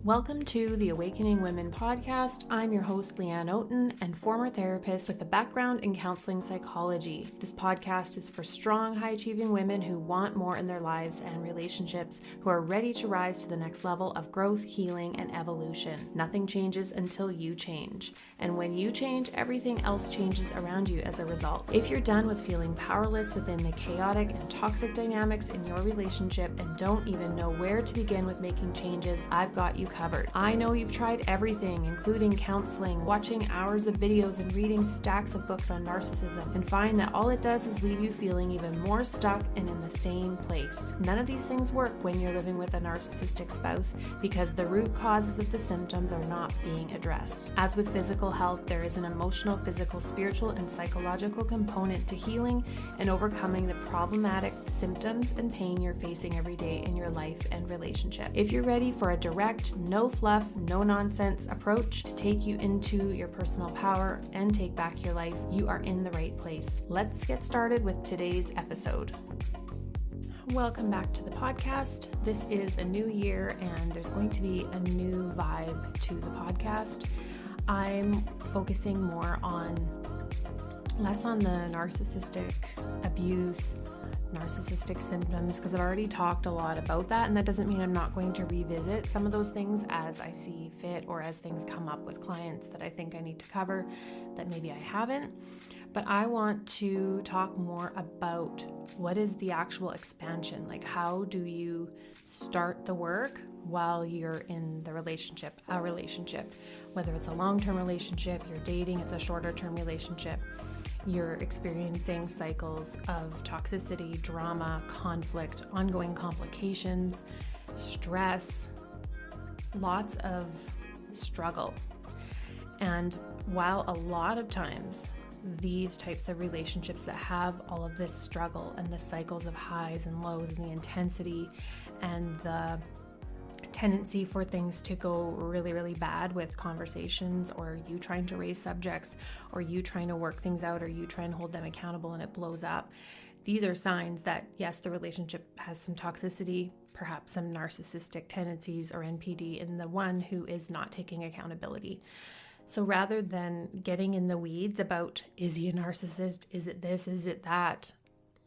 Welcome to the Awakening Women podcast. I'm your host, Leanne Oaten, and former therapist with a background in counseling psychology. This podcast is for strong, high-achieving women who want more in their lives and relationships, who are ready to rise to the next level of growth, healing, and evolution. Nothing changes until you change. And when you change, everything else changes around you as a result. If you're done with feeling powerless within the chaotic and toxic dynamics in your relationship and don't even know where to begin with making changes, I've got you covered. I know you've tried everything, including counseling, watching hours of videos, and reading stacks of books on narcissism, and find that all it does is leave you feeling even more stuck and in the same place. None of these things work when you're living with a narcissistic spouse because the root causes of the symptoms are not being addressed. As with physical health, there is an emotional, physical, spiritual, and psychological component to healing and overcoming the problematic symptoms and pain you're facing every day in your life and relationship. If you're ready for a direct, no fluff, no nonsense approach to take you into your personal power and take back your life, you are in the right place. Let's get started with today's episode. Welcome back to the podcast. This is a new year and there's going to be a new vibe to the podcast. I'm focusing less on the narcissistic abuse, narcissistic symptoms, because I've already talked a lot about that, and that doesn't mean I'm not going to revisit some of those things as I see fit or as things come up with clients that I think I need to cover that maybe I haven't. But I want to talk more about what is the actual expansion, like how do you start the work while you're in a relationship, whether it's a long-term relationship, you're dating, it's a shorter-term relationship. You're experiencing cycles of toxicity, drama, conflict, ongoing complications, stress, lots of struggle. And while a lot of times these types of relationships that have all of this struggle and the cycles of highs and lows and the intensity and the tendency for things to go really, really bad with conversations, or you trying to raise subjects, or you trying to work things out, or you trying to hold them accountable and it blows up. These are signs that, yes, the relationship has some toxicity, perhaps some narcissistic tendencies or NPD in the one who is not taking accountability. So rather than getting in the weeds about, is he a narcissist? Is it this? Is it that?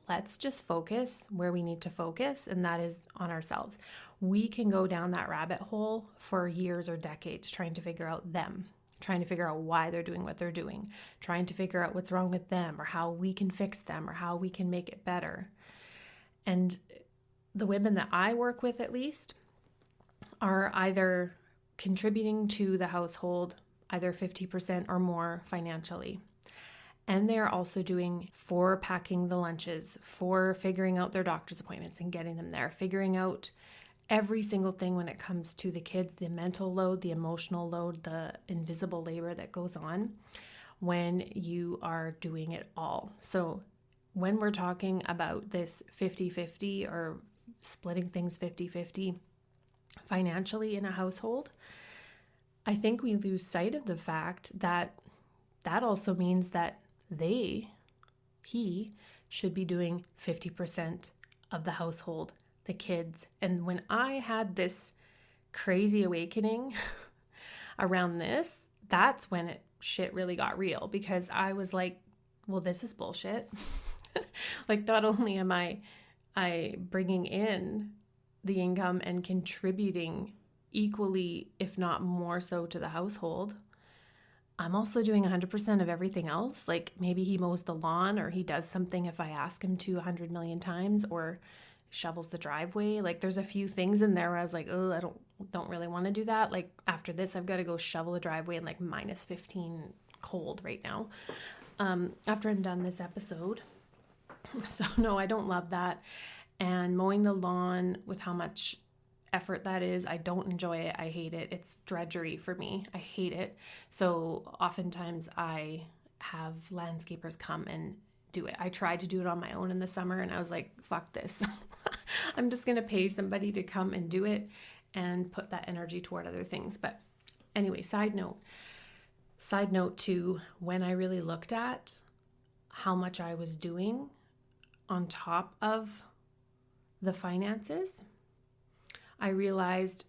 Let's just focus where we need to focus, and that is on ourselves. We can go down that rabbit hole for years or decades trying to figure out them, trying to figure out why they're doing what they're doing, trying to figure out what's wrong with them or how we can fix them or how we can make it better. And the women that I work with, at least, are either contributing to the household, either 50% or more financially. And they are also for packing the lunches, for figuring out their doctor's appointments and getting them there, figuring out every single thing when it comes to the kids, the mental load, the emotional load, the invisible labor that goes on when you are doing it all. So when we're talking about this 50-50 or splitting things 50-50 financially in a household, I think we lose sight of the fact that that also means that he should be doing 50% of the household, the kids. And when I had this crazy awakening around this, that's when shit really got real, because I was like, well, this is bullshit. Like, not only am I bringing in the income and contributing equally, if not more so, to the household, I'm also doing 100% of everything else. Like, maybe he mows the lawn, or he does something if I ask him to 100 million times, or shovels the driveway. Like, there's a few things in there where I was like, oh, I don't really want to do that. Like, after this, I've got to go shovel the driveway in like minus 15 cold right now, after I'm done this episode. So no, I don't love that. And mowing the lawn, with how much effort that is, I don't enjoy it. I hate it. It's drudgery for me. I hate it. So oftentimes I have landscapers come and do it. I tried to do it on my own in the summer, and I was like, fuck this. I'm just going to pay somebody to come and do it and put that energy toward other things. But anyway, side note to when I really looked at how much I was doing on top of the finances, I realized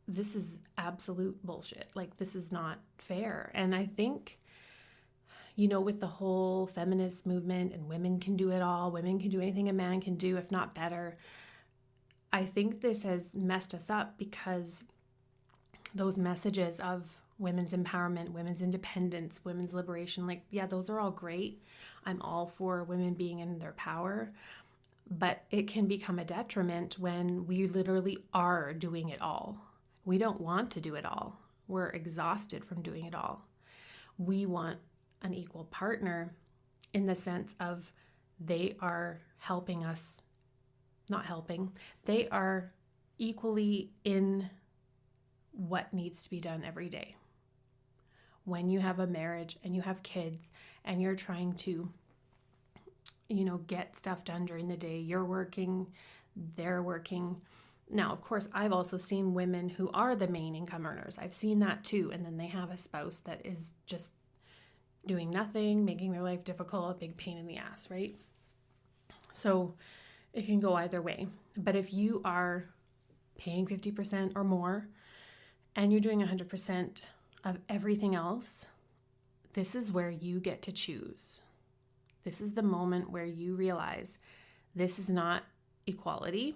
this is absolute bullshit. Like, this is not fair. And I think, with the whole feminist movement and women can do it all, women can do anything a man can do, if not better, I think this has messed us up because those messages of women's empowerment, women's independence, women's liberation, like, yeah, those are all great. I'm all for women being in their power, but it can become a detriment when we literally are doing it all. We don't want to do it all. We're exhausted from doing it all. We want an equal partner in the sense of they are helping us, not helping, they are equally in what needs to be done every day. When you have a marriage and you have kids and you're trying to, get stuff done during the day, you're working, they're working. Now, of course, I've also seen women who are the main income earners. I've seen that too. And then they have a spouse that is just doing nothing, making their life difficult, a big pain in the ass, right? So it can go either way. But if you are paying 50% or more and you're doing 100% of everything else, this is where you get to choose. This is the moment where you realize this is not equality.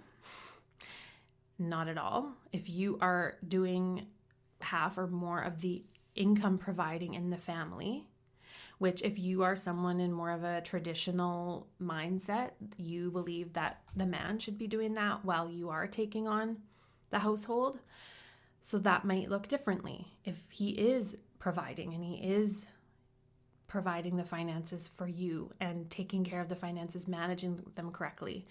Not at all. If you are doing half or more of the income providing in the family, which if you are someone in more of a traditional mindset, you believe that the man should be doing that while you are taking on the household. So that might look differently. If he is providing and he is providing the finances for you and taking care of the finances, managing them correctly.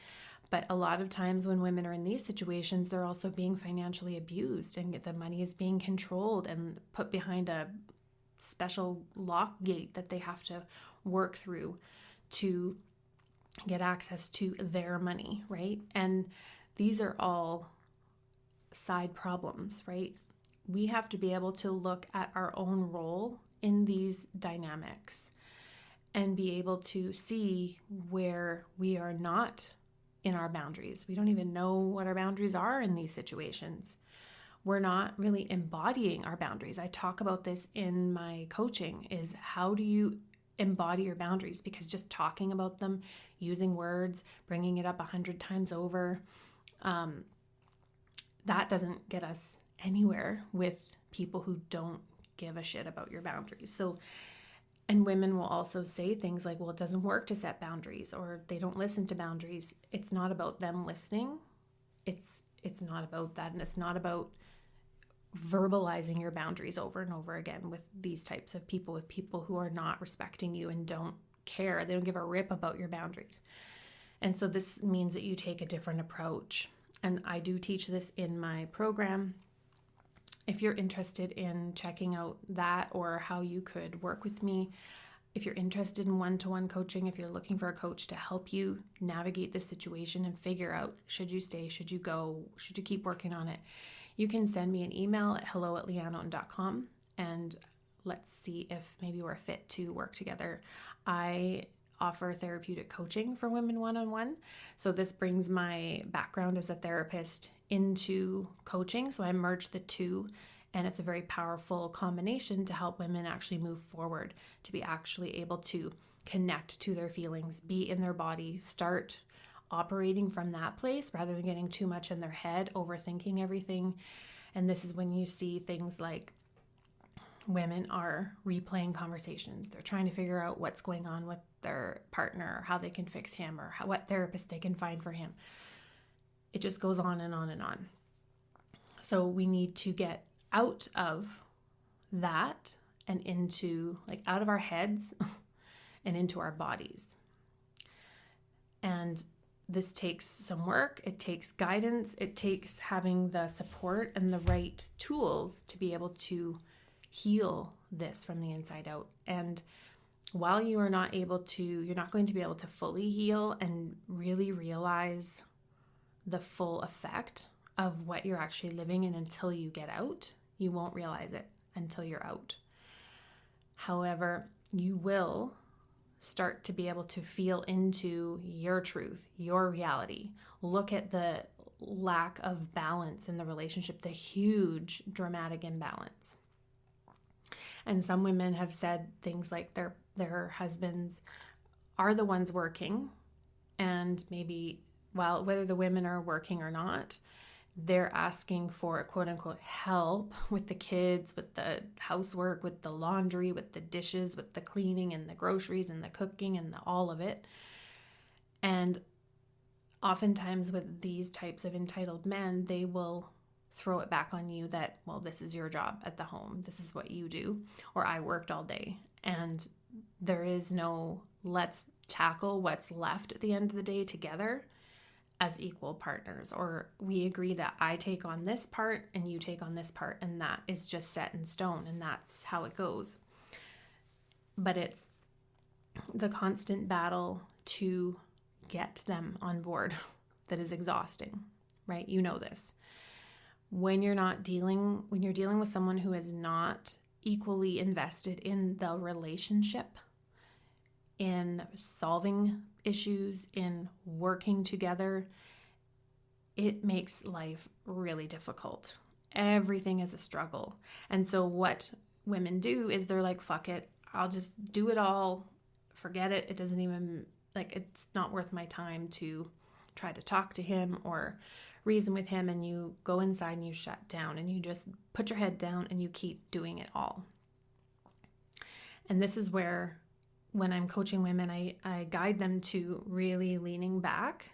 But a lot of times when women are in these situations, they're also being financially abused and the money is being controlled and put behind a special lock gate that they have to work through to get access to their money, right? And these are all side problems, right? We have to be able to look at our own role in these dynamics and be able to see where we are not in our boundaries. We don't even know what our boundaries are in these situations. We're not really embodying our boundaries. I talk about this in my coaching, is how do you embody your boundaries? Because just talking about them, using words, bringing it up 100 times over, that doesn't get us anywhere with people who don't give a shit about your boundaries. So, and women will also say things like, well, it doesn't work to set boundaries, or they don't listen to boundaries. It's not about them listening. It's not about that. And it's not about verbalizing your boundaries over and over again with these types of people, with people who are not respecting you and don't care. They don't give a rip about your boundaries. And so this means that you take a different approach. And I do teach this in my program. If you're interested in checking out that or how you could work with me, if you're interested in one-to-one coaching, if you're looking for a coach to help you navigate this situation and figure out, should you stay, should you go, should you keep working on it, you can send me an email at hello@leanneoten.com and let's see if maybe we're fit to work together. I offer therapeutic coaching for women one-on-one. So this brings my background as a therapist into coaching. So I merge the two, and it's a very powerful combination to help women actually move forward, to be actually able to connect to their feelings, be in their body, start operating from that place rather than getting too much in their head, overthinking everything. And this is when you see things like women are replaying conversations. They're trying to figure out what's going on with their partner, or how they can fix him, or what therapist they can find for him. It just goes on and on and on. So we need to get out of that and into, like, out of our heads and into our bodies. And this takes some work. It takes guidance. It takes having the support and the right tools to be able to heal this from the inside out. And while you are not able to, you're not going to be able to fully heal and really realize the full effect of what you're actually living in until you get out. You won't realize it until you're out. However, you will start to be able to feel into your truth, your reality. Look at the lack of balance in the relationship, the huge dramatic imbalance. And some women have said things like their husbands are the ones working, and maybe, well, whether the women are working or not, they're asking for quote unquote help with the kids, with the housework, with the laundry, with the dishes, with the cleaning and the groceries and the cooking and all of it. And oftentimes with these types of entitled men, they will throw it back on you that, well, this is your job at the home. This is what you do. Or I worked all day. And there is no, let's tackle what's left at the end of the day together as equal partners. Or we agree that I take on this part and you take on this part, and that is just set in stone, and that's how it goes. But it's the constant battle to get them on board that is exhausting, right? You know this. When you're dealing with someone who is not equally invested in the relationship, in solving issues, in working together, it makes life really difficult. Everything is a struggle. And so what women do is they're like, fuck it, I'll just do it all, forget it. It doesn't even, it's not worth my time to try to talk to him or reason with him. And you go inside and you shut down and you just put your head down and you keep doing it all. And this is where, when I'm coaching women, I guide them to really leaning back